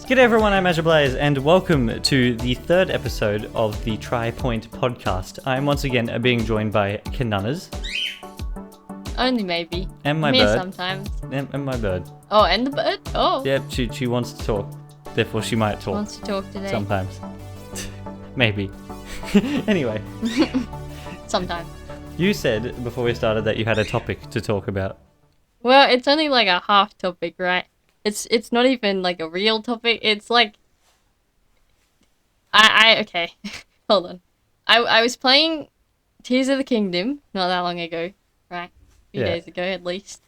G'day everyone, I'm Blaze, and welcome to the third episode of the Tri-Point podcast. I'm once again being joined by Kinunners. Only maybe. And my I'm here bird. sometimes. And my bird. Oh, and the bird? Oh. Yeah, she wants to talk. Therefore, she might talk. Wants to talk today. Sometimes. Maybe. Anyway. Sometimes. You said before we started that you had a topic to talk about. Well, it's only like a half topic, right? It's not even like a real topic. It's like okay. Hold on. I was playing Tears of the Kingdom not that long ago, right? A few days ago at least.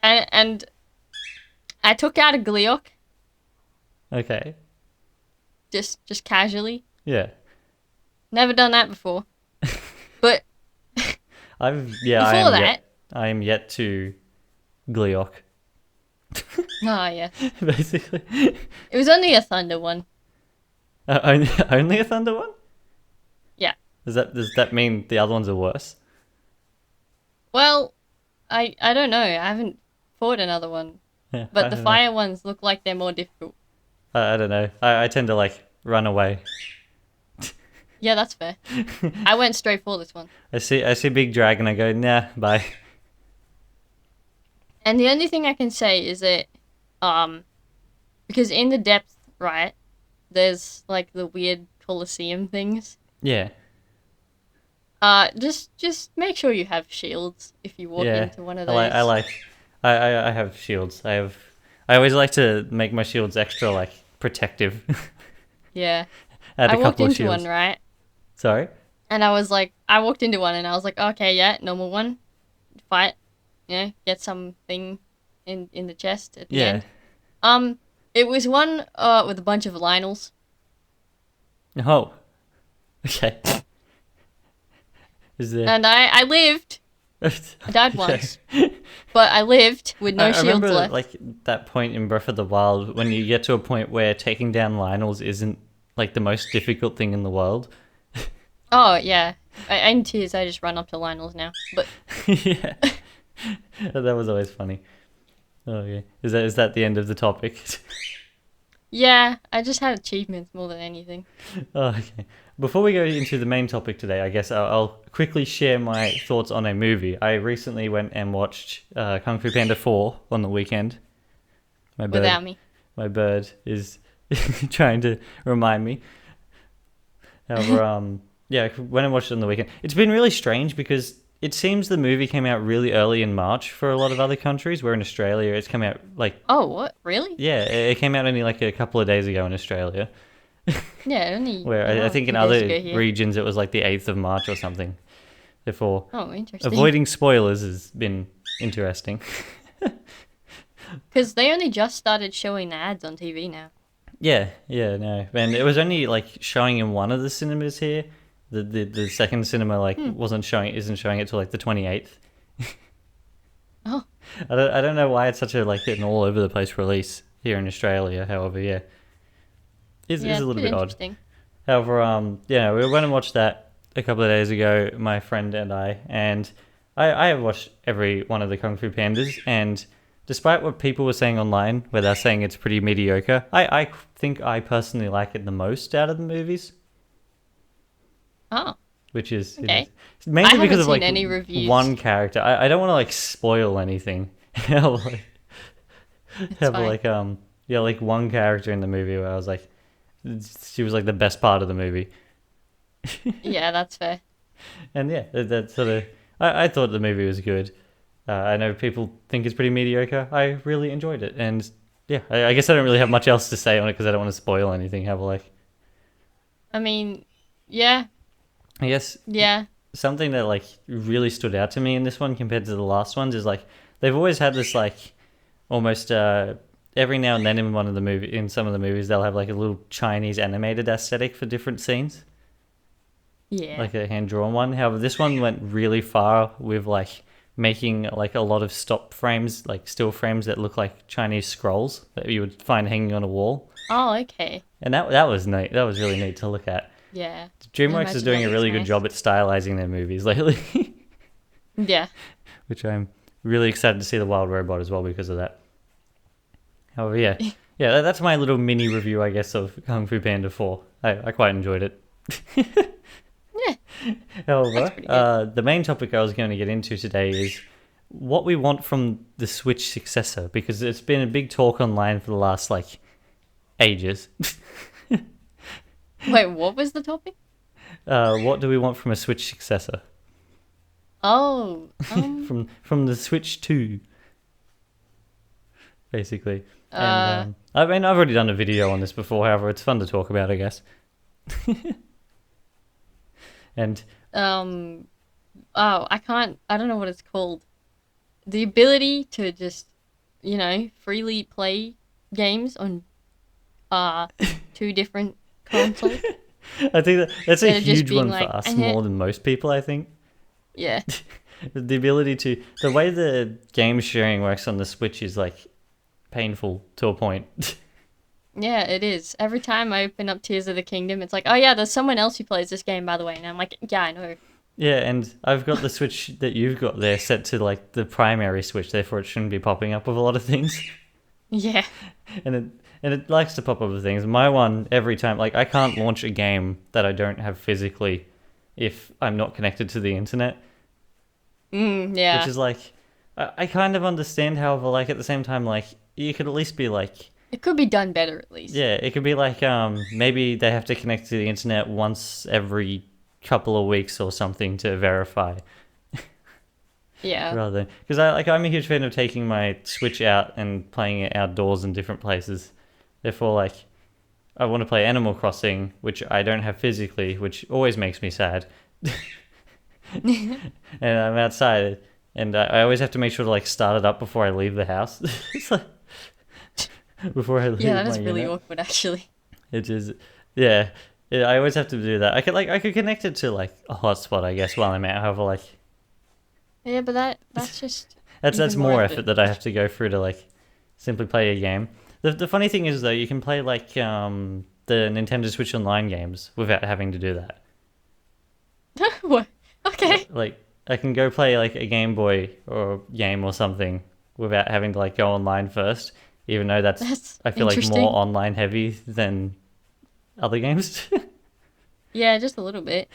And I took out a Gleeok. Okay. Just casually. Yeah. Never done that before. But I am yet to Gleeok. Oh, yeah. Basically. It was only a Thunder one. Only a Thunder one? Yeah. Does that mean the other ones are worse? Well, I don't know. I haven't fought another one. Yeah, But the fire ones look like they're more difficult. I don't know. I tend to run away. Yeah, that's fair. I went straight for this one. I see a big dragon, I go, nah, bye. And the only thing I can say is that, because in the depth, right, there's like the weird Colosseum things. Yeah. Just make sure you have shields if you walk into one of those. I have shields. I always like to make my shields extra protective. Yeah. I walked into one, right? Sorry? And I walked into one and I was like, okay, yeah, normal one, fight, get something in the chest at the end. It was one with a bunch of Lionels. Oh. Okay. Is there... And I lived. I died once. But I lived with no shields remember, left. that point in Breath of the Wild when you get to a point where taking down Lionels isn't the most difficult thing in the world. Oh, yeah. In Tears, I just run up to Lionels now. But yeah. That was always funny. Oh, yeah. Is that the end of the topic? Yeah, I just had achievements more than anything. Oh, okay. Before we go into the main topic today, I guess I'll quickly share my thoughts on a movie. I recently went and watched Kung Fu Panda 4 on the weekend. Without me. My bird is trying to remind me. However, yeah, when I watched it on the weekend, it's been really strange because it seems the movie came out really early in March for a lot of other countries, where in Australia it's come out Oh, what? Really? Yeah, it came out only a couple of days ago in Australia. Yeah, only... Where I think in other regions it was the 8th of March or something. Therefore, interesting. Avoiding spoilers has been interesting. Because they only just started showing the ads on TV now. Yeah, no. And it was only showing in one of the cinemas here. The second cinema isn't showing it till the 28th. Oh. I don't know why it's such an all over the place release here in Australia. However, yeah. It's a little bit odd. However, we went and watched that a couple of days ago, my friend and I have watched every one of the Kung Fu Pandas, and despite what people were saying online, where they're saying it's pretty mediocre, I think I personally like it the most out of the movies. Oh. Which is okay. Mainly because of any reviews. One character. I don't want to spoil anything. Have one character in the movie where I was she was the best part of the movie. Yeah, that's fair. And yeah, that sort of... I thought the movie was good. I know people think it's pretty mediocre. I really enjoyed it. And yeah, I guess I don't really have much else to say on it because I don't want to spoil anything. I mean, yeah. I guess something that really stood out to me in this one compared to the last ones is they've always had this almost every now and then in some of the movies they'll have a little Chinese animated aesthetic for different scenes. Yeah. A hand-drawn one. However, this one went really far with making a lot of stop frames, still frames that look like Chinese scrolls that you would find hanging on a wall. Oh, okay. And that was neat. That was really neat to look at. Yeah. DreamWorks is doing a really good job at stylizing their movies lately. Yeah. which I'm really excited to see the wild robot as well because of that. However, yeah, that's my little mini review, I guess, of Kung Fu Panda 4. I quite enjoyed it. Yeah. However, the main topic I was going to get into today is what we want from the Switch Successor, because it's been a big talk online for the last, ages. Wait, what was the topic? What do we want from a Switch Successor? Oh. From the Switch 2, basically. And, I've already done a video on this before, however, it's fun to talk about, I guess. And... I don't know what it's called. The ability to just, freely play games on, 2 different consoles. I think that's a huge one for us, more than most people, I think. Yeah. The ability to... The way the game sharing works on the Switch is, painful to a point. Yeah, it is. Every time I open up Tears of the Kingdom, it's like, oh yeah, there's someone else who plays this game, by the way. And I'm like, yeah, I know. Yeah, and I've got the Switch that you've got there set to, the primary Switch, therefore it shouldn't be popping up with a lot of things. Yeah. And it likes to pop up with things. My one, every time, I can't launch a game that I don't have physically if I'm not connected to the internet. Yeah. Which is, I kind of understand, however, at the same time, you could at least be, It could be done better, at least. Yeah, it could be, maybe they have to connect to the internet once every couple of weeks or something to verify. Yeah. Rather than... Because, I'm a huge fan of taking my Switch out and playing it outdoors in different places. Therefore, I want to play Animal Crossing, which I don't have physically, which always makes me sad. And I'm outside, and I always have to make sure to, start it up before I leave the house. It's before I leave. Yeah, that is really awkward, actually. It is, yeah. I always have to do that. I could connect it to a hotspot, I guess, while I'm out. However, yeah, but that's just that's more effort that I have to go through to simply play a game. The funny thing is though, you can play the Nintendo Switch Online games without having to do that. What? Okay. I can go play a Game Boy or game or something without having to go online first. Even though that's I feel more online heavy than other games. Yeah, just a little bit.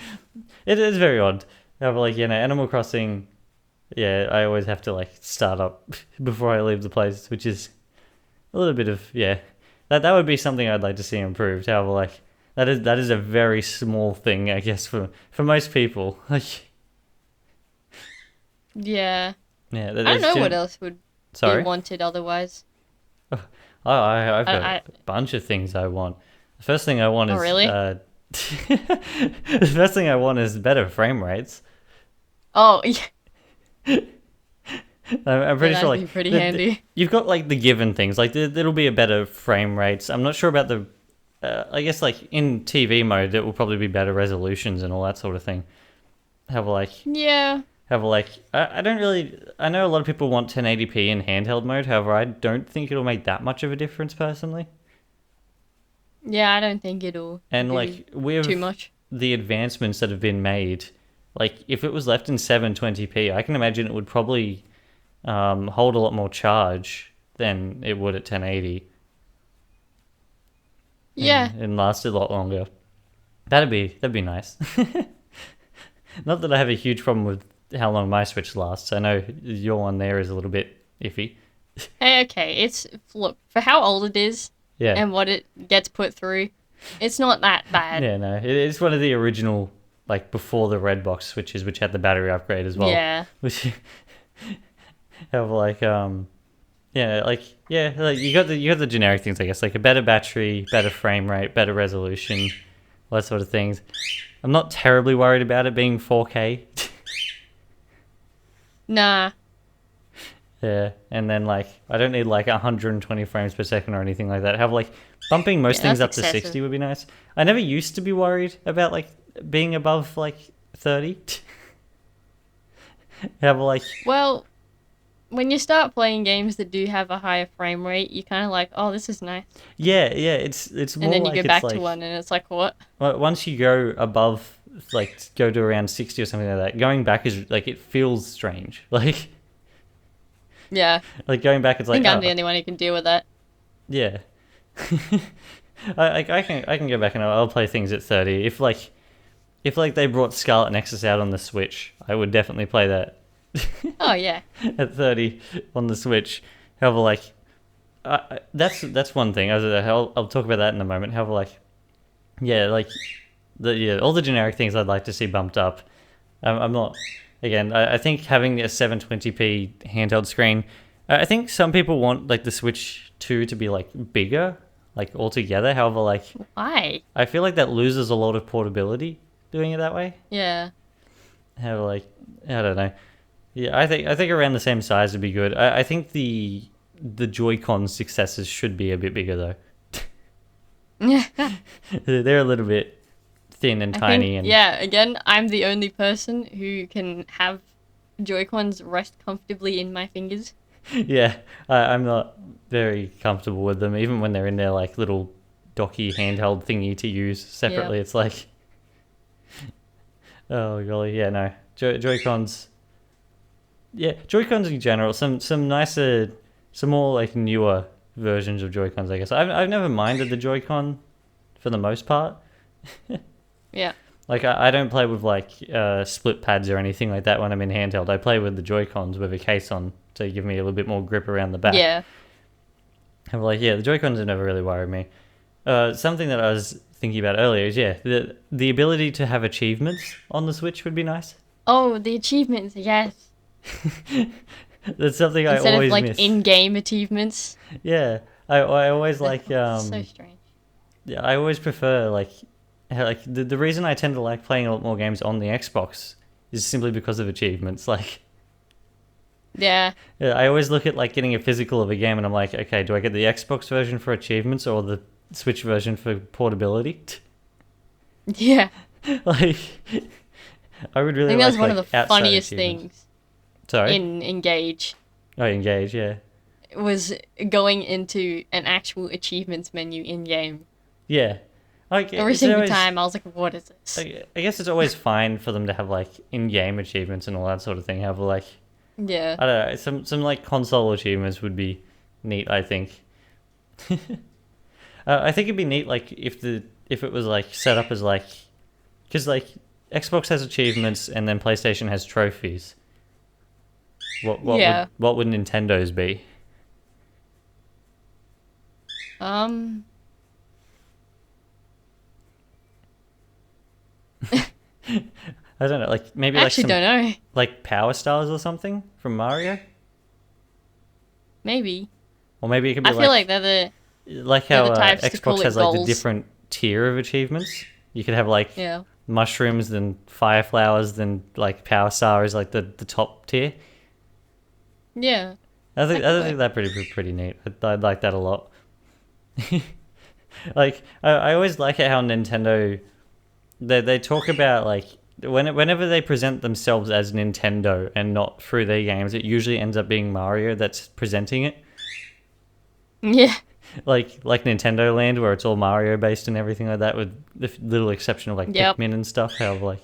It is very odd. However, Animal Crossing, yeah, I always have to start up before I leave the place, which is a little bit of that would be something I'd like to see improved. However, that is a very small thing, I guess, for most people. Yeah. Yeah. I don't know what else would be wanted otherwise. I've got a bunch of things I want. The first thing I want is... Oh, really? The first thing I want is better frame rates. Oh, yeah. I'm pretty sure that'd be pretty handy. You've got the given things. There'll be a better frame rates. I'm not sure about the... I guess in TV mode, it will probably be better resolutions and all that sort of thing. Yeah. I don't really... I know a lot of people want 1080p in handheld mode. However, I don't think it'll make that much of a difference, personally. Yeah, I don't think it'll with too much. The advancements that have been made, if it was left in 720p, I can imagine it would probably hold a lot more charge than it would at 1080. Yeah. And last a lot longer. That'd be nice. Not that I have a huge problem with how long my Switch lasts. I know your one there is a little bit iffy. Hey, okay. Look, for how old it is and what it gets put through, it's not that bad. Yeah, no. It's one of the original, before the red box Switches, which had the battery upgrade as well. Yeah. Which have you got the generic things, I guess, a better battery, better frame rate, better resolution, all that sort of things. I'm not terribly worried about it being 4K. Nah. Yeah, and then I don't need 120 frames per second or anything like that. Have bumping most things up to 60 would be nice. I never used to be worried about being above 30. Have well, when you start playing games that do have a higher frame rate, you kind of oh, this is nice. Yeah, it's more. And then you go back to one, and it's what? Well, once you go above, go to around 60 or something like that, going back is it feels strange. Yeah. Like going back, it's I like, think I'm the only one who can deal with that. Yeah. I can go back and I'll play things at 30. If they brought Scarlet Nexus out on the Switch, I would definitely play that. Oh yeah. At 30 on the Switch. However, like, that's one thing. I'll talk about that in a moment. However, like, yeah, like, all the generic things I'd like to see bumped up. I'm not. Again, I think having a 720p handheld screen. I think some people want like the Switch 2 to be like bigger, like altogether. However, like, why? I feel like that loses a lot of portability doing it that way. Yeah. However, like, I don't know. Yeah, I think around the same size would be good. I think the Joy-Con successors should be a bit bigger though. They're a little bit thin and tiny. And yeah, again, I'm the only person who can have Joy-Cons rest comfortably in my fingers. Yeah, I'm not very comfortable with them, even when they're in their like little docky handheld thingy to use separately. Yep. It's like, oh golly, yeah, no, Joy-Cons. Yeah, Joy-Cons in general, some nicer, some more like newer versions of Joy-Cons, I guess. I've never minded the Joy-Con for the most part. Yeah. Like, I don't play with like split pads or anything like that when I'm in handheld. I play with the Joy-Cons with a case on to give me a little bit more grip around the back. Yeah. I'm like, yeah, the Joy-Cons have never really worried me. Something that I was thinking about earlier is, yeah, the ability to have achievements on the Switch would be nice. Oh, the achievements, yes. That's something I always miss. Instead of like miss. in-game achievements. Yeah, I always like. So strange. Yeah, I always prefer like the reason I tend to like playing a lot more games on the Xbox is simply because of achievements. Like, yeah, I always look at like getting a physical of a game, and I'm like, okay, do I get the Xbox version for achievements or the Switch version for portability? Yeah. Like, I would really. I think like, that's one of the funniest things. Sorry. In Engage. Oh, Engage, yeah. It was going into an actual achievements menu in game. Yeah. Like, every single time I was like, what is this? I guess it's always fine for them to have like in-game achievements and all that sort of thing. However, like, yeah, I don't know, some like console achievements would be neat, I think. I think it'd be neat like if it was like set up as like, because like Xbox has achievements and then PlayStation has trophies. What would Nintendo's be? I don't know, like maybe I like actually don't know. Like Power Stars or something from Mario? Maybe. Or maybe it could be I feel like they're like how Xbox has like goals. the different tier of achievements. You could have like yeah. mushrooms, then fire flowers, then like Power Star is like the top tier. Yeah. I think that's pretty neat. I'd like that a lot. Like I always like it how Nintendo they talk about like whenever they present themselves as Nintendo and not through their games, it usually ends up being Mario that's presenting it. Yeah. Like Nintendo Land, where it's all Mario based and everything like that, with the little exception of like Pikmin and stuff. However,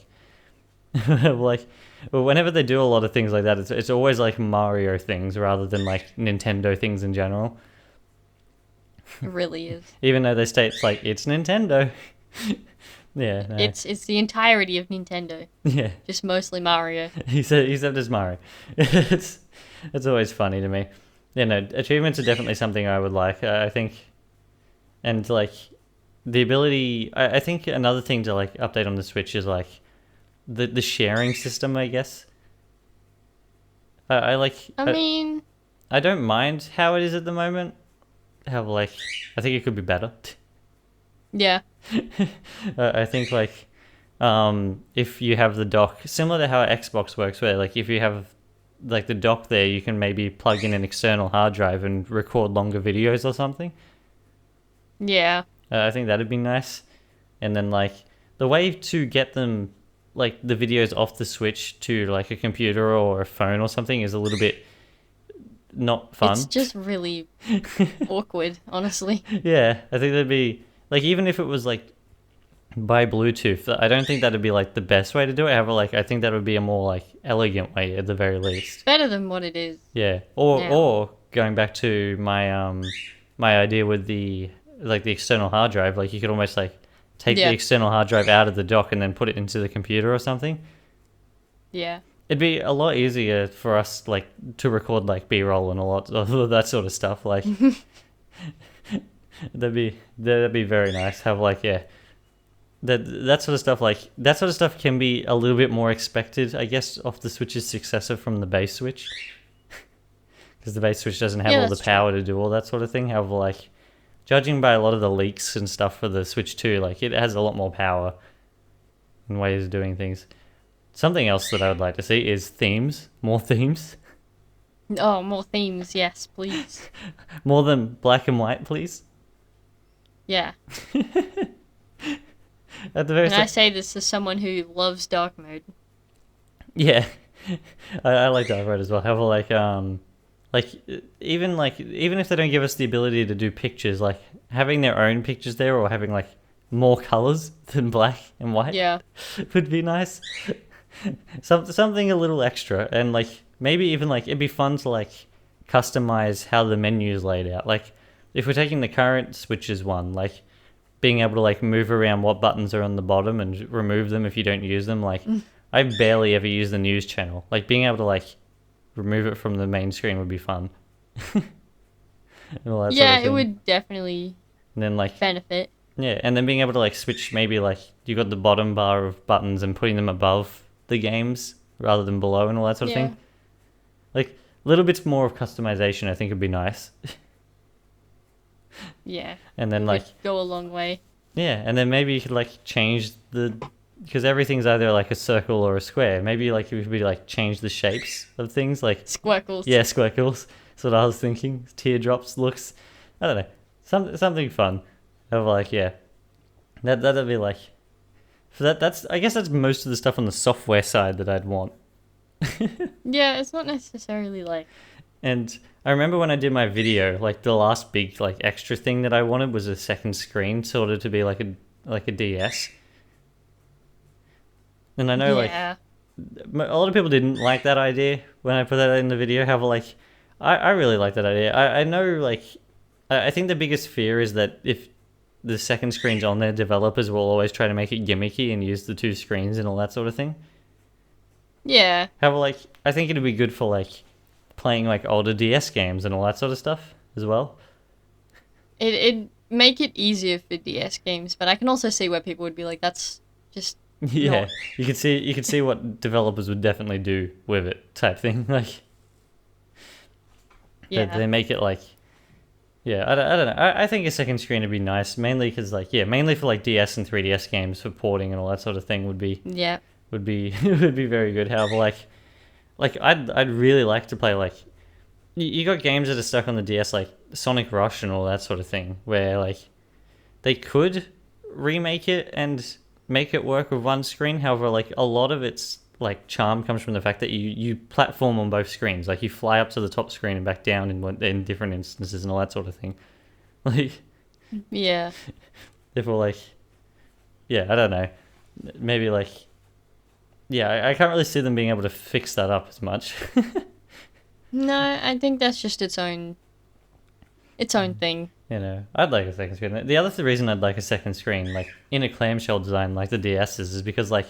like, well, whenever they do a lot of things like that, it's always like Mario things rather than like Nintendo things in general. It really is. Even though they state like it's Nintendo. Yeah, no. It's the entirety of Nintendo. Yeah, just mostly Mario. Except it's Mario. It's always funny to me. Yeah, no, achievements are definitely something I would like. I think, and like the ability. I think another thing to like update on the Switch is like the sharing system, I guess. I mean, I don't mind how it is at the moment. However, like, I think it could be better. Yeah. I think like if you have the dock, similar to how Xbox works, where like if you have like the dock there, you can maybe plug in an external hard drive and record longer videos or something. Yeah. I think that'd be nice. And then like the way to get them, like the videos off the Switch to like a computer or a phone or something is a little bit not fun. It's just really awkward, honestly. Yeah, I think that'd be like, even if it was like by Bluetooth. I don't think that'd be like the best way to do it. However, like I think that would be a more like elegant way at the very least. Better than what it is. Yeah. Or going back to my my idea with the external hard drive, like you could almost like take the external hard drive out of the dock and then put it into the computer or something. Yeah. It'd be a lot easier for us like to record like B-roll and a lot of that sort of stuff. Like that'd be very nice. Have like that sort of stuff, like that sort of stuff can be a little bit more expected, I guess, off the Switch's successor from the base Switch, because the base Switch doesn't have all the power to do all that sort of thing. However, like judging by a lot of the leaks and stuff for the Switch 2, like it has a lot more power and ways of doing things. Something else that I would like to see is themes, more themes. Oh, more themes, yes, please. More than black and white, please. Yeah. At the very I say this as someone who loves dark mode. Yeah, I like dark mode as well. However, even if they don't give us the ability to do pictures, like having their own pictures there or having like more colors than black and white, would be nice. Something a little extra, and like maybe even like it'd be fun to like customize how the menu is laid out. Like if we're taking the current Switches one, like being able to like move around what buttons are on the bottom and remove them if you don't use them. Like I barely ever use the news channel. Like being able to like remove it from the main screen would be fun. Yeah, it would definitely and then like benefit. Yeah, and then being able to like switch, maybe like you got the bottom bar of buttons and putting them above the games rather than below and all that sort of thing. Like little bits more of customization I think would be nice. Yeah. And then like go a long way. Yeah, and then maybe you could like change because everything's either like a circle or a square. Maybe like you could like change the shapes of things, like squircles. Yeah, squircles. That's what I was thinking. Teardrops looks. I don't know. Something fun. Of like that'd be like for that's I guess that's most of the stuff on the software side that I'd want. Yeah, it's not necessarily like. And I remember when I did my video, like the last big like extra thing that I wanted was a second screen, sort of to be like a DS. And I know like a lot of people didn't like that idea when I put that in the video. However, like I really like that idea. I know like I think the biggest fear is that if the second screen's on there, developers will always try to make it gimmicky and use the two screens and all that sort of thing. Yeah. However, like I think it'd be good for like playing like older DS games and all that sort of stuff as well. It'd make it easier for DS games, but I can also see where people would be like, that's just not. You could see what developers would definitely do with it, type thing. Like, they make it like, I don't know. I think a second screen would be nice, mainly because like mainly for like DS and 3DS games for porting and all that sort of thing would be would be very good. However, like I'd really like to play like you got games that are stuck on the DS like Sonic Rush and all that sort of thing, where like they could remake it and make it work with one screen. However, like a lot of its like charm comes from the fact that you platform on both screens. Like you fly up to the top screen and back down in different instances and all that sort of thing. Like if we're like I don't know, maybe like I can't really see them being able to fix that up as much. No, I think that's just its own thing. You know, I'd like a second screen. The other reason I'd like a second screen, like in a clamshell design like the DS's, is because like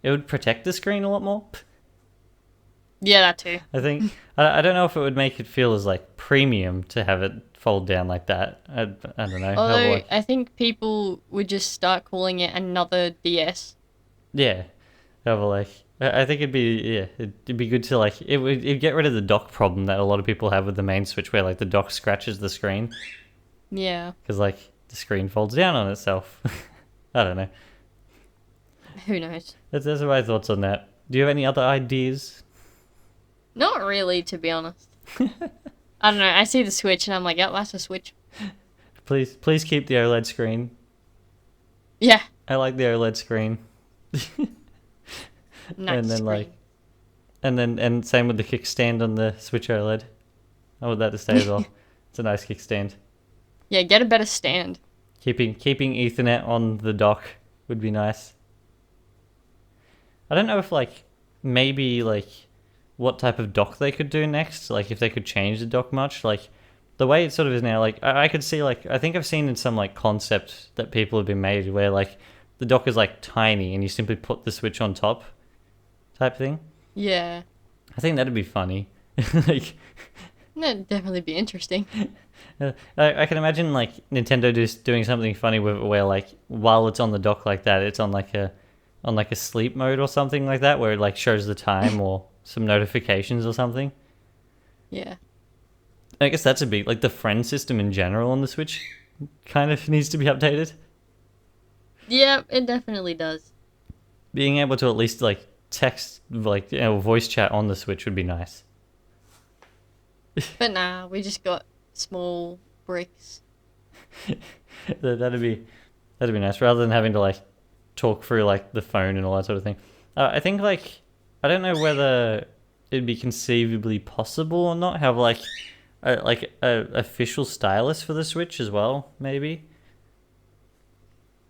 it would protect the screen a lot more. Yeah, that too. I think I don't know if it would make it feel as like premium to have it fold down like that. I don't know. Although I think people would just start calling it another DS. Yeah. However, like I think it'd be good to like it'd get rid of the dock problem that a lot of people have with the main Switch, where like the dock scratches the screen. Yeah. Because like the screen folds down on itself. I don't know. Who knows? That's my thoughts on that. Do you have any other ideas? Not really, to be honest. I don't know. I see the Switch and I'm like, that's a Switch. Please keep the OLED screen. Yeah. I like the OLED screen. Nice and then screen. and same with the kickstand on the Switch OLED. I want that to stay as well. It's a nice kickstand. Yeah, get a better stand. Keeping Ethernet on the dock would be nice. I don't know if like maybe like what type of dock they could do next. Like if they could change the dock much. Like the way it sort of is now. Like I could see like I think I've seen in some like concept that people have been made where like the dock is like tiny and you simply put the Switch on top, type thing. Yeah. I think that'd be funny. Like that'd definitely be interesting. I can imagine like Nintendo just doing something funny with it where like while it's on the dock like that, it's on like a sleep mode or something like that where it like shows the time or some notifications or something. Yeah. I guess that's a big like the friend system in general on the Switch kind of needs to be updated. Yeah, it definitely does. Being able to at least like text like voice chat on the Switch would be nice. But nah, we just got small bricks. That'd be nice rather than having to like talk through like the phone and all that sort of thing. I think like I don't know whether it'd be conceivably possible or not have like a official stylus for the Switch as well, maybe.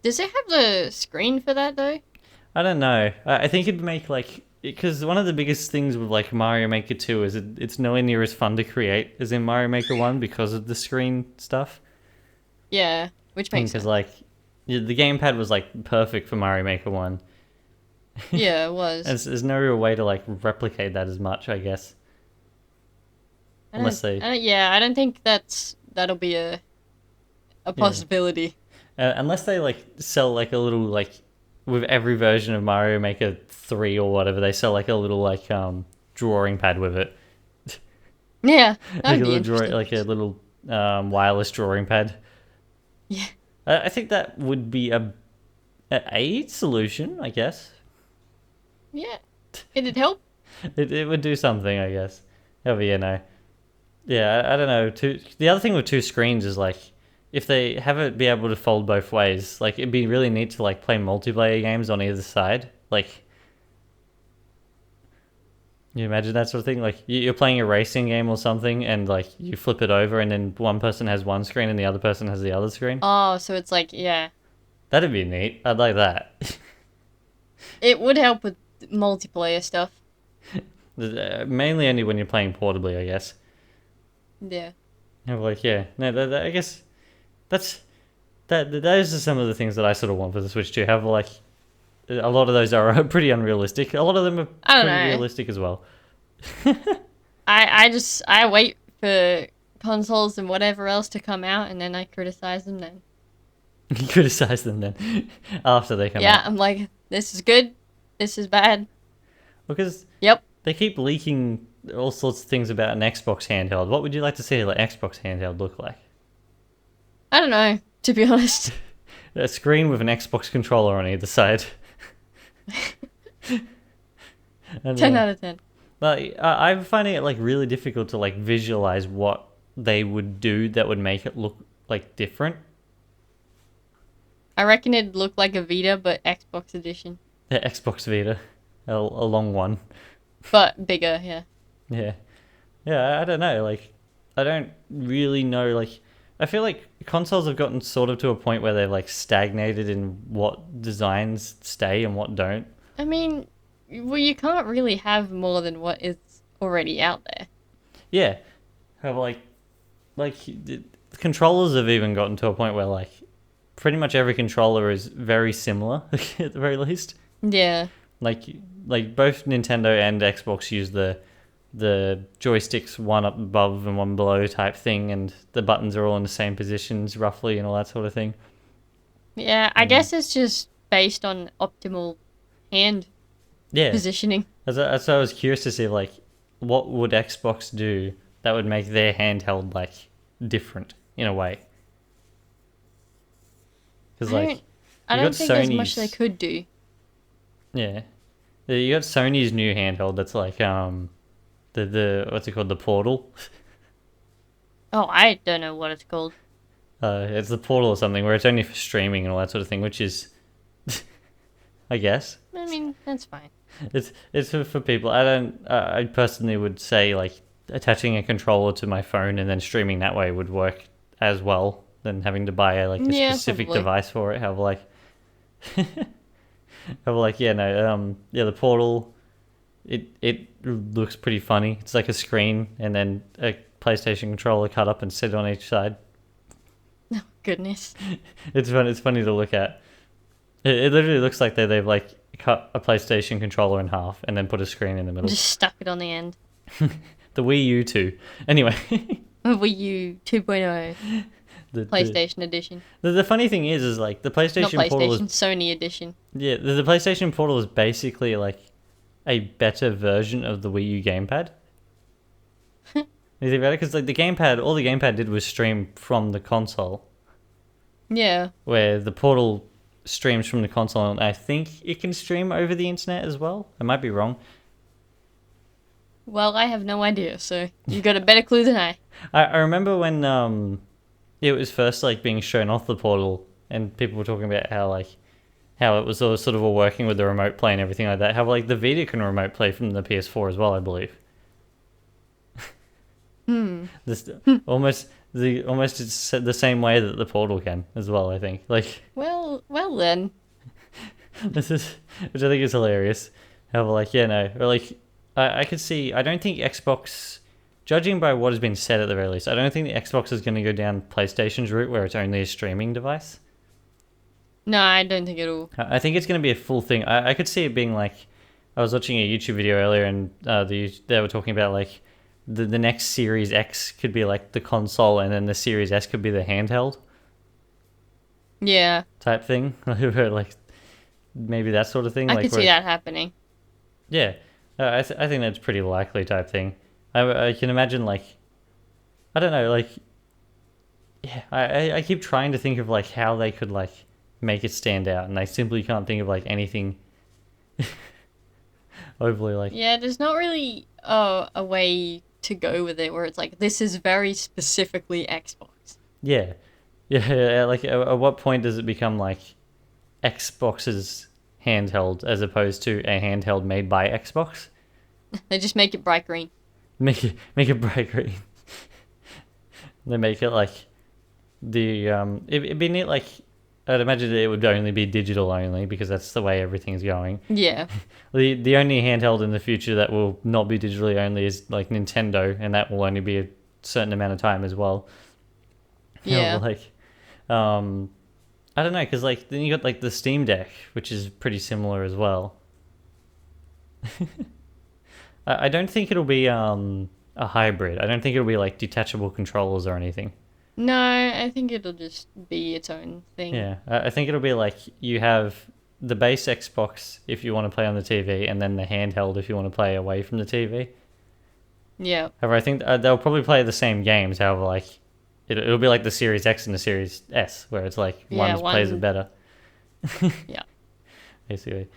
Does it have the screen for that though? I don't know. I think it'd make like because one of the biggest things with like Mario Maker 2 is it's nowhere near as fun to create as in Mario Maker 1 because of the screen stuff. Yeah, which makes sense. Because like the gamepad was like perfect for Mario Maker 1. Yeah, it was. There's no real way to like replicate that as much, I guess. I don't think that'll be a possibility. Unless they like sell like a little like with every version of Mario Maker 3 or whatever, they sell like a little like drawing pad with it. Yeah, like a little wireless drawing pad. Yeah. I think that would be a solution, I guess. Yeah. It'd help. It would do something, I guess. However, yeah, I don't know. The other thing with two screens is like if they have it be able to fold both ways, like it'd be really neat to like play multiplayer games on either side. Like, you imagine that sort of thing? Like you're playing a racing game or something, and like you flip it over, and then one person has one screen and the other person has the other screen. Oh, so it's like that'd be neat. I'd like that. It would help with multiplayer stuff. Mainly only when you're playing portably, I guess. Yeah. Like no, I guess. Those are some of the things that I sort of want for the Switch too. Have like a lot of those are pretty unrealistic. A lot of them are pretty realistic as well. I wait for consoles and whatever else to come out, and then I criticize them then. You criticize them then after they come out. Yeah, I'm like, this is good, this is bad. Because yep, they keep leaking all sorts of things about an Xbox handheld. What would you like to see an Xbox handheld look like? I don't know, to be honest. A screen with an Xbox controller on either side. 10 out of 10. But I'm finding it like really difficult to like visualize what they would do that would make it look like different. I reckon it'd look like a Vita, but Xbox edition. The Xbox Vita, a long one. But bigger, yeah. Yeah, I don't know. Like, I don't really know. Like, I feel like consoles have gotten sort of to a point where they've like stagnated in what designs stay and what don't. I mean, well, you can't really have more than what is already out there. Yeah, have like the controllers have even gotten to a point where like pretty much every controller is very similar at the very least. Yeah. Like both Nintendo and Xbox use the joysticks one up above and one below type thing, and the buttons are all in the same positions roughly and all that sort of thing. Yeah, I guess it's just based on optimal hand positioning. So I was curious to see like what would Xbox do that would make their handheld like different in a way. Because like I don't think there's much they could do. Yeah, you got Sony's new handheld that's like the what's it called, the Portal. Oh, I don't know what it's called. It's the Portal or something where it's only for streaming and all that sort of thing, which is, I guess. I mean, that's fine. It's for people. I personally would say like attaching a controller to my phone and then streaming that way would work as well than having to buy a specific probably device for it. Of like, yeah, no, yeah, the Portal, it looks pretty funny. It's like a screen and then a PlayStation controller cut up and sit on each side. Oh, goodness. It's fun. It's funny to look at. It literally looks like they've like cut a PlayStation controller in half and then put a screen in the middle. Just stuck it on the end. The Wii U 2. Anyway. Wii U 2.0. The PlayStation edition. The funny thing is like the PlayStation Not PlayStation, Portal is, Sony edition. Yeah, the PlayStation Portal is basically like a better version of the Wii U gamepad. You think about it? Because like the gamepad, all the gamepad did was stream from the console. Yeah. Where the Portal streams from the console, and I think it can stream over the internet as well. I might be wrong. Well, I have no idea, so you got a better clue than I. I remember when it was first like being shown off the Portal, and people were talking about how it was all sort of all working with the remote play and everything like that. How like the Vita can remote play from the PS4 as well, I believe. This almost it's the same way that the Portal can as well, I think. Like, well then. which I think is hilarious. How like, yeah, no, or like I could see. I don't think Xbox, judging by what has been said at the very least, I don't think the Xbox is going to go down PlayStation's route where it's only a streaming device. No, I don't think it'll. I think it's going to be a full thing. I could see it being like, I was watching a YouTube video earlier, and they were talking about like the next Series X could be like the console, and then the Series S could be the handheld. Yeah. Type thing, like maybe that sort of thing. I like could see that happening. Yeah, I think that's pretty likely type thing. I can imagine like, I don't know, like, yeah, I keep trying to think of like how they could like make it stand out, and I simply can't think of like anything overly like. Yeah, there's not really a way to go with it where it's like, this is very specifically Xbox. Yeah, like at what point does it become like Xbox's handheld as opposed to a handheld made by Xbox? They just make it bright green. Make it bright green. They make it like the it'd be neat. Like, I'd imagine that it would only be digital only because that's the way everything's going. Yeah. The only handheld in the future that will not be digitally only is like Nintendo, and that will only be a certain amount of time as well. Yeah. Like, I don't know, because like then you got like the Steam Deck, which is pretty similar as well. I don't think it'll be a hybrid. I don't think it'll be like detachable controllers or anything. No, I think it'll just be its own thing. Yeah, I think it'll be like you have the base Xbox if you want to play on the TV, and then the handheld if you want to play away from the TV. Yeah. However, I think they'll probably play the same games. However, like it'll be like the Series X and the Series S, where it's like one plays it better. Yeah. Basically,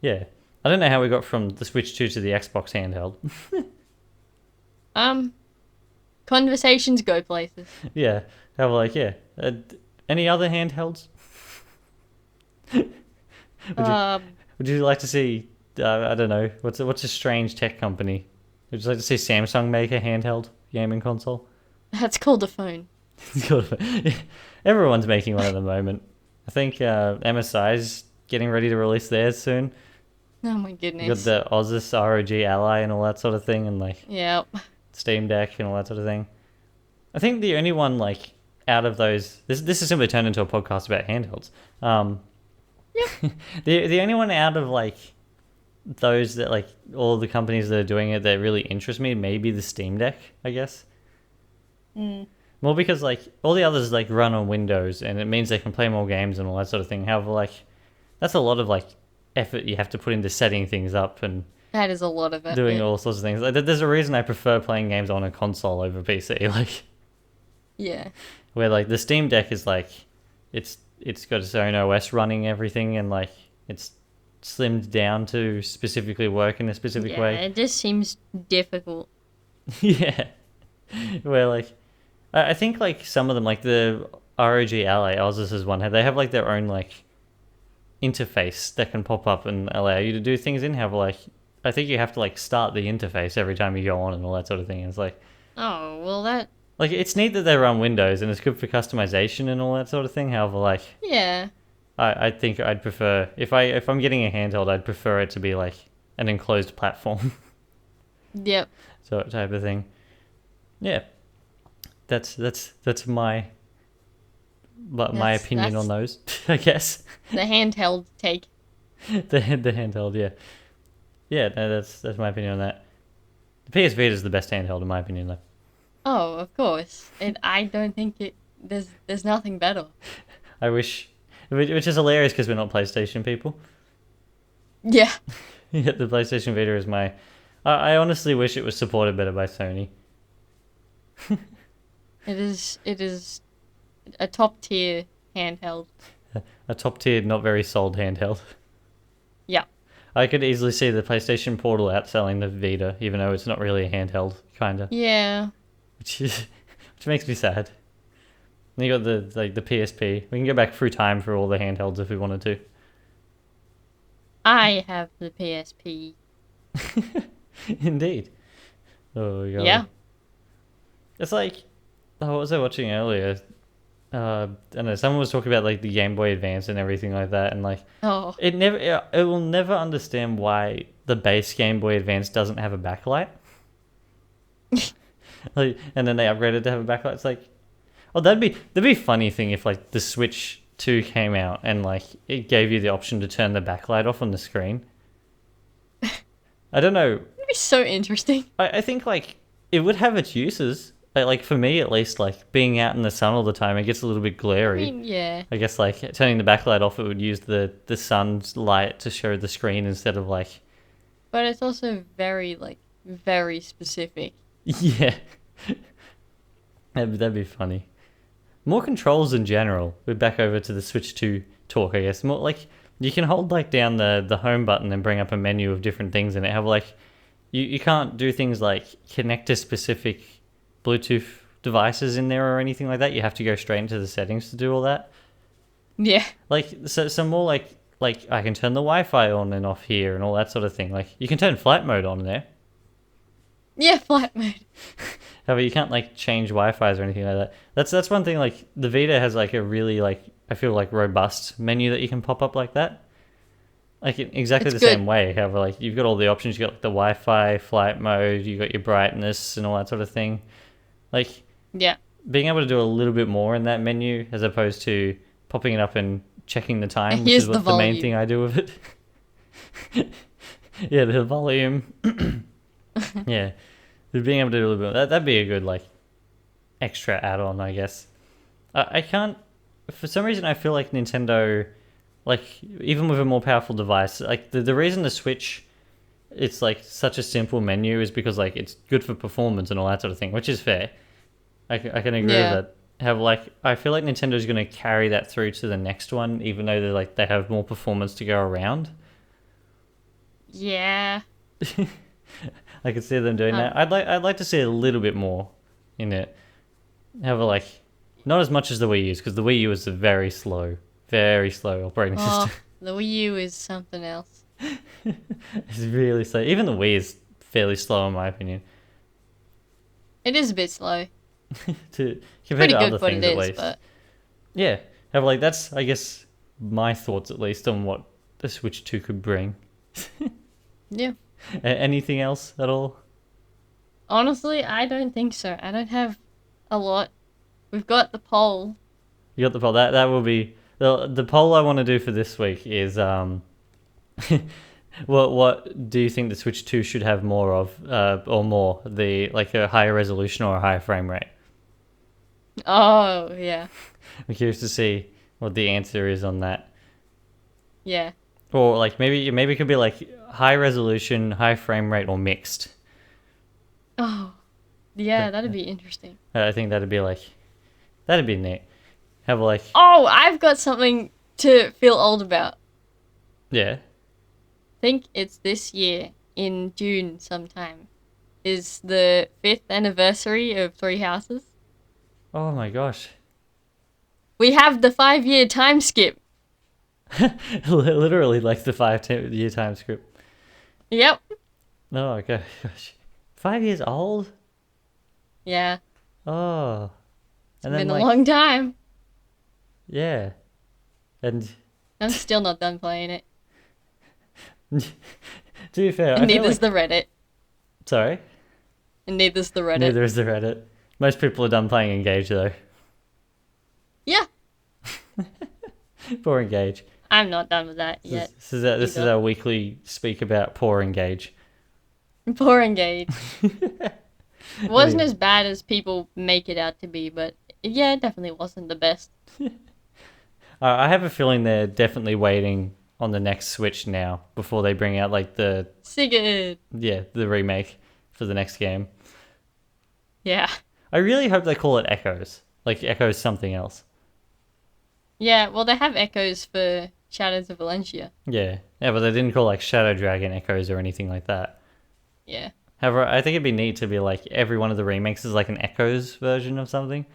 yeah. I don't know how we got from the Switch 2 to the Xbox handheld. Conversations go places. Yeah. However, like, yeah. Any other handhelds? Would you like to see? I don't know. What's a strange tech company? Would you like to see Samsung make a handheld gaming console? That's called a phone. Everyone's making one at the moment. I think MSI's getting ready to release theirs soon. Oh my goodness. You got the Asus ROG Ally and all that sort of thing, and like Yep. Steam Deck and all that sort of thing. I think the only one like out of those, this has simply turned into a podcast about handhelds. Yep. The only one out of like those that like all the companies that are doing it that really interest me, maybe the Steam Deck, I guess. More because like all the others like run on Windows, and it means they can play more games and all that sort of thing. However, like that's a lot of like effort you have to put into setting things up and that is a lot of it. Doing all sorts of things. Like, there's a reason I prefer playing games on a console over PC. Like, yeah. Where like the Steam Deck is like, it's got its own OS running everything, and like it's slimmed down to specifically work in a specific way. Yeah, it just seems difficult. Yeah. Where like, I think like some of them, like the ROG Ally, Asus's one, they have like their own like interface that can pop up and allow you to do things in. However, like I think you have to like start the interface every time you go on and all that sort of thing. It's like, oh well, that like it's neat that they run Windows and it's good for customization and all that sort of thing. However, like yeah, I think I'd prefer if I'm getting a handheld, I'd prefer it to be like an enclosed platform. Yep. So type of thing. Yeah. That's my opinion on those, I guess. The handheld take. the handheld, yeah. Yeah, no, that's my opinion on that. The PS Vita is the best handheld in my opinion, though. Oh, of course. I don't think there's nothing better. I wish, which is hilarious because we're not PlayStation people. Yeah. Yeah, the PlayStation Vita is my. I honestly wish it was supported better by Sony. It is a top tier handheld. A top tier, not very sold handheld. Yeah. I could easily see the PlayStation Portal outselling the Vita, even though it's not really a handheld, kinda. Yeah. Which makes me sad. And you got the PSP. We can go back through time for all the handhelds if we wanted to. I have the PSP. Indeed. Oh god. Yeah. It's like, what was I watching earlier? I don't know. Someone was talking about like the Game Boy Advance and everything like that, and like, it will never understand why the base Game Boy Advance doesn't have a backlight. Like, and then they upgraded to have a backlight. It's like, oh, that'd be a funny thing if like the Switch 2 came out and like it gave you the option to turn the backlight off on the screen. I don't know. It'd be so interesting. I think like it would have its uses. Like for me at least, like being out in the sun all the time, it gets a little bit glary. I mean, yeah. I guess like turning the backlight off, it would use the sun's light to show the screen instead of like. But it's also very specific. Yeah. That'd be funny. More controls in general. We're back over to the Switch 2 talk, I guess. More like you can hold like down the home button and bring up a menu of different things in it. Have like you can't do things like connect to specific Bluetooth devices in there or anything like that. You have to go straight into the settings to do all that. Yeah. Like so more like I can turn the Wi-Fi on and off here and all that sort of thing. Like you can turn flight mode on there. Yeah, flight mode. However, you can't like change Wi-Fi's or anything like that. That's one thing. Like the Vita has like a really like I feel like robust menu that you can pop up like that. Like in exactly the same way. However, like you've got all the options. You got like the Wi-Fi, flight mode. You got your brightness and all that sort of thing. Like yeah, being able to do a little bit more in that menu as opposed to popping it up and checking the time, which is what the main thing I do with it. Yeah, the volume. Yeah. Being able to do a little bit that'd be a good like extra add-on, I guess. I can't for some reason I feel like Nintendo, like even with a more powerful device, like the reason the Switch it's like such a simple menu is because like it's good for performance and all that sort of thing, which is fair. I can agree with that. Have like I feel like Nintendo's going to carry that through to the next one, even though they have more performance to go around. Yeah. I could see them doing that. I'd like to see a little bit more in it. However, like not as much as the Wii U, because the Wii U is a very slow operating system. The Wii U is something else. It's really slow. Even the Wii is fairly slow in my opinion. It is a bit slow. Compared to other things at least. But... Yeah. However, like that's I guess my thoughts at least on what the Switch 2 could bring. Yeah. Anything else at all? Honestly, I don't think so. I don't have a lot. We've got the poll. You got the poll. That will be the poll I want to do for this week is what do you think the Switch 2 should have more of or more the like a higher resolution or a higher frame rate? Oh, yeah. I'm curious to see what the answer is on that. Yeah. Or like maybe it could be like high resolution, high frame rate, or mixed. Oh, yeah, that'd be interesting. I think that'd be neat. Have like. Oh, I've got something to feel old about. Yeah. I think it's this year in June sometime. Is the 5th anniversary of Three Houses. Oh my gosh. We have the 5-year time skip. Literally like the 5-year time skip. Yep. Oh, okay. Gosh. 5 years old? Yeah. Oh. It's been a long time. Yeah. And I'm still not done playing it. To be fair, and neither's the Reddit. Sorry? And neither's the Reddit. Neither is the Reddit. Most people are done playing Engage, though. Yeah. Poor Engage. I'm not done with that yet. This is our weekly speak about poor Engage. Poor Engage. It wasn't as bad as people make it out to be, but yeah, it definitely wasn't the best. I have a feeling they're definitely waiting on the next Switch now before they bring out like the the remake for the next game. Yeah. I really hope they call it Echoes. Like Echoes something else. Yeah, well they have Echoes for Shadows of Valencia. Yeah, but they didn't call like Shadow Dragon Echoes or anything like that. Yeah. However, I think it'd be neat to be like every one of the remakes is like an Echoes version of something.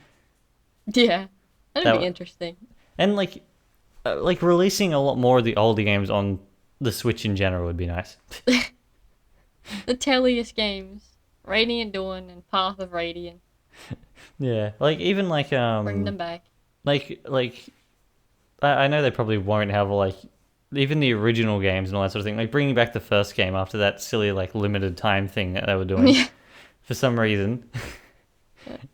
Yeah, that'd be interesting. And like releasing a lot more of the older games on the Switch in general would be nice. The Tellius games, Radiant Dawn and Path of Radiant. Yeah, like even like bring them back. Like I know they probably won't have like even the original games and all that sort of thing. Like bringing back the first game after that silly like limited time thing that they were doing for some reason,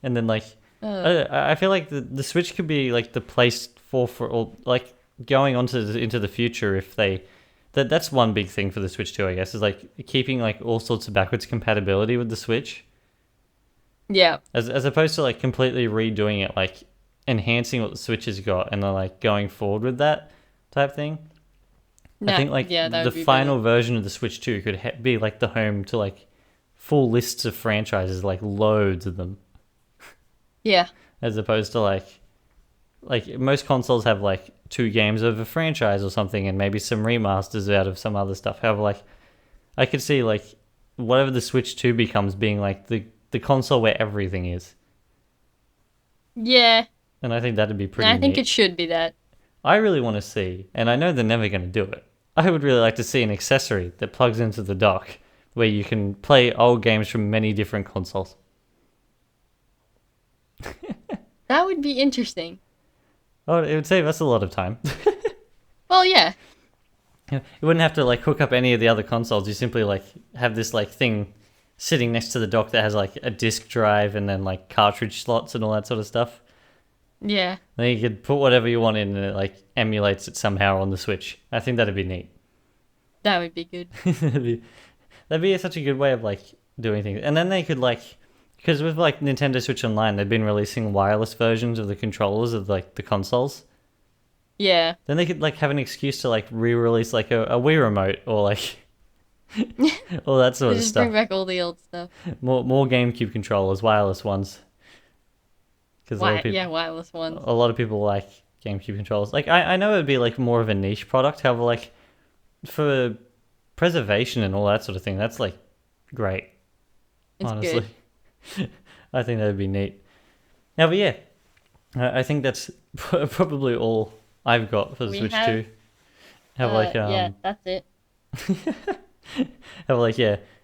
and then like I feel like the Switch could be like the place for all, like going on into the future if they. That's one big thing for the Switch too, I guess, is like keeping like all sorts of backwards compatibility with the Switch. Yeah. As opposed to like completely redoing it, like enhancing what the Switch has got and then like going forward with that type thing. I think like the final version of the Switch 2 could be like the home to like full lists of franchises, like loads of them. Yeah. As opposed to like most consoles have like 2 games of a franchise or something and maybe some remasters out of some other stuff. However, like I could see like whatever the Switch 2 becomes being like the console where everything is. Yeah. And I think that'd be pretty I think neat. it should be that. I really want to see, and I know they're never going to do it, I would really like to see an accessory that plugs into the dock where you can play old games from many different consoles. That would be interesting. Oh, it would save us a lot of time. Well, yeah. You wouldn't have to like hook up any of the other consoles. You simply like have this like thing sitting next to the dock that has like a disc drive and then like cartridge slots and all that sort of stuff. Yeah. Then you could put whatever you want in and it like emulates it somehow on the Switch. I think that'd be neat. That would be good. that'd be such a good way of like doing things. And then they could like, because with like Nintendo Switch Online, they've been releasing wireless versions of the controllers of like the consoles. Yeah. Then they could like have an excuse to like re-release like a Wii remote or like all that sort of stuff. Just bring back all the old stuff. More GameCube controllers, wireless ones. Wireless ones. A lot of people like GameCube controllers. Like I know it would be like more of a niche product. However, like for preservation and all that sort of thing, that's like great. It's honestly, good. I think that would be neat. Now, but yeah, I think that's probably all I've got for the Switch 2. Yeah, that's it.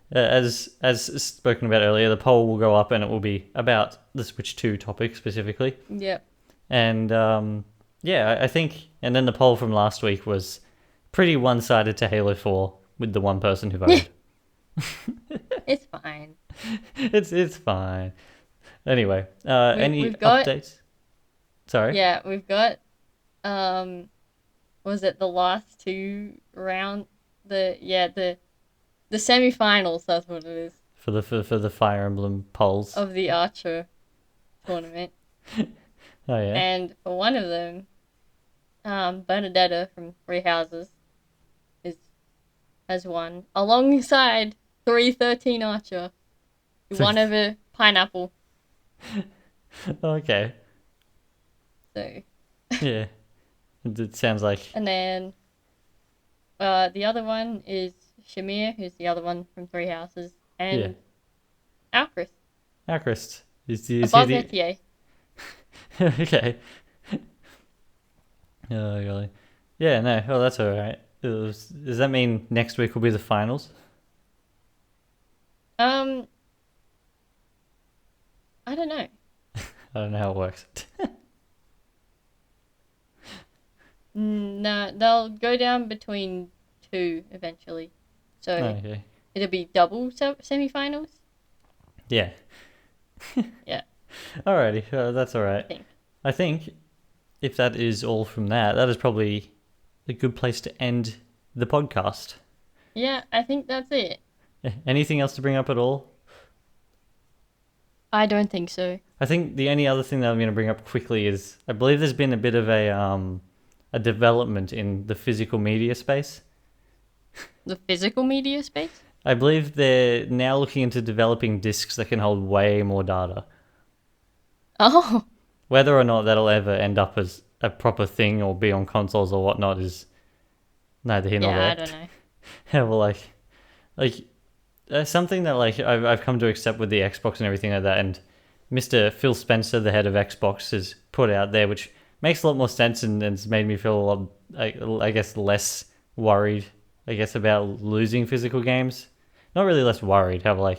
As spoken about earlier, the poll will go up and it will be about the Switch 2 topic specifically. Yep. And I think, and then the poll from last week was pretty one-sided to Halo 4 with the one person who voted. It's fine. It's fine. Anyway, any updates? Sorry? Yeah, we've got, was it the last 2 round? The semi-finals, that's what it is. For the Fire Emblem polls. Of the Archer tournament. Oh, yeah? And for one of them, Bernadetta from Three Houses has won, alongside 313 Archer, who won over Pineapple. Okay. So. Yeah. It sounds like... And then, the other one is Shamir, who's the other one from Three Houses, and Alchrist. Alchrist. Above Etier. Okay. Oh, golly. Yeah, no. Oh, that's alright. Does that mean next week will be the finals? I don't know. I don't know how it works. No, they'll go down between 2 eventually. So Okay. it'll be double semi-finals. Yeah. Yeah. Alrighty, that's alright. I think if that is all from that is probably a good place to end the podcast. Yeah, I think that's it. Anything else to bring up at all? I don't think so. I think the only other thing that I'm going to bring up quickly is I believe there's been a bit of a development in the physical media space. The physical media space? I believe they're now looking into developing discs that can hold way more data. Oh. Whether or not that'll ever end up as a proper thing or be on consoles or whatnot is neither here nor there. Yeah, I don't know. Yeah, well, something that I've come to accept with the Xbox and everything like that, and Mr. Phil Spencer, the head of Xbox, has put out there, which makes a lot more sense and it's made me feel a lot, I guess, less worried, I guess, about losing physical games. Not really less worried, however,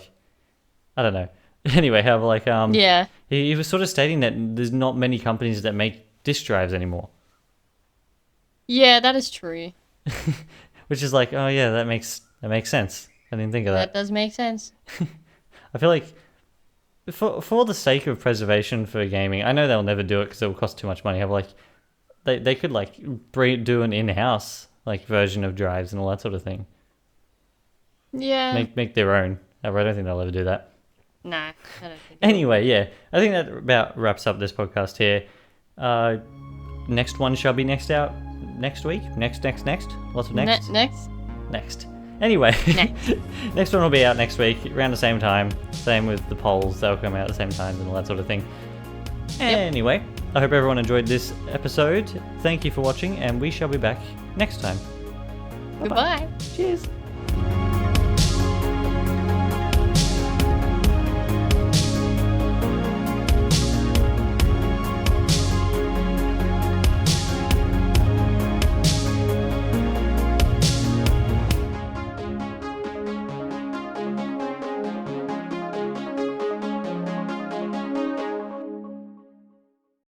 I don't know. Anyway, however, yeah. He was sort of stating that there's not many companies that make disk drives anymore. Yeah, that is true. Which is oh yeah, that makes sense. I didn't think of that. That does make sense. I feel like for the sake of preservation for gaming, I know they'll never do it because it will cost too much money. However, they could do an in-house version of drives and all that sort of thing. Yeah. Make their own. I don't think they'll ever do that. No, I don't think. Anyway, yeah, I think that about wraps up this podcast here. Next one shall be next week. Next. Lots of next. Next. Anyway, next one will be out next week around the same time. Same with the polls; they'll come out at the same time and all that sort of thing. Yep. Anyway, I hope everyone enjoyed this episode. Thank you for watching, and we shall be back next time. Goodbye. Cheers.